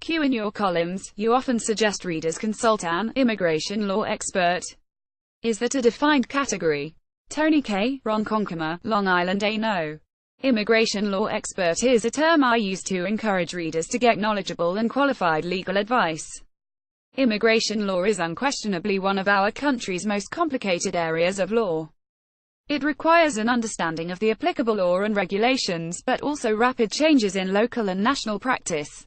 Q. In your columns, you often suggest readers consult an immigration law expert. Is that a defined category? Tony K., Ronkonkoma, Long Island. No. Immigration law expert is a term I use to encourage readers to get knowledgeable and qualified legal advice. Immigration law is unquestionably one of our country's most complicated areas of law. It requires an understanding of the applicable law and regulations, but also rapid changes in local and national practice.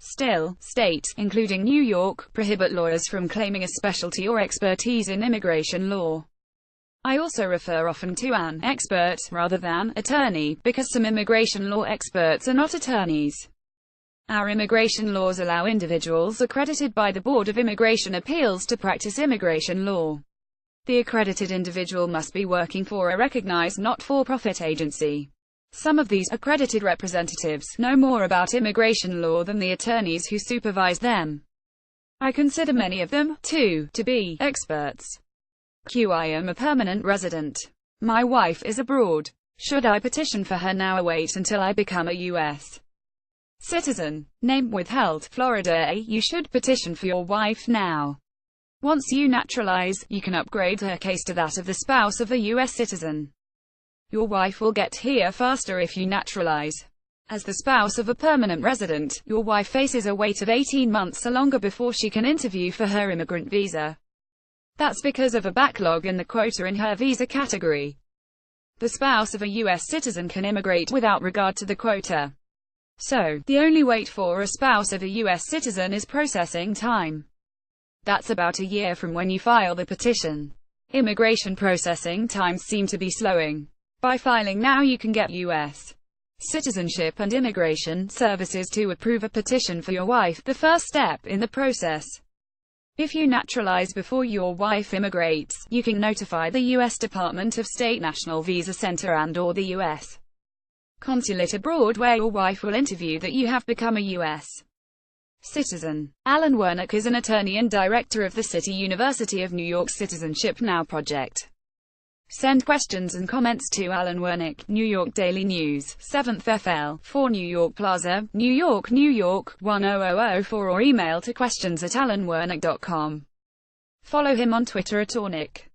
Still, states, including New York, prohibit lawyers from claiming a specialty or expertise in immigration law. I also refer often to an expert, rather than attorney, because some immigration law experts are not attorneys. Our immigration laws allow individuals accredited by the Board of Immigration Appeals to practice immigration law. The accredited individual must be working for a recognized not-for-profit agency. Some of these accredited representatives know more about immigration law than the attorneys who supervise them. I consider many of them, too, to be experts. Q. I am a permanent resident. My wife is abroad. Should I petition for her now or wait until I become a U.S. citizen? Name withheld, Florida. You should petition for your wife now. Once you naturalize, you can upgrade her case to that of the spouse of a U.S. citizen. Your wife will get here faster if you naturalize. As the spouse of a permanent resident, your wife faces a wait of 18 months or longer before she can interview for her immigrant visa. That's because of a backlog in the quota in her visa category. The spouse of a U.S. citizen can immigrate without regard to the quota. So, the only wait for a spouse of a U.S. citizen is processing time. That's about a year from when you file the petition. Immigration processing times seem to be slowing. By filing now, you can get U.S. Citizenship and Immigration Services to approve a petition for your wife, the first step in the process. If you naturalize before your wife immigrates, you can notify the U.S. Department of State National Visa Center and/or the U.S. Consulate abroad where your wife will interview that you have become a U.S. citizen. Alan Wernick is an attorney and director of the City University of New York Citizenship Now project. Send questions and comments to Alan Wernick, New York Daily News, 7th FL, 4 New York Plaza, New York, New York, 10004, or email to questions@alanwernick.com. Follow him on Twitter @Ornick.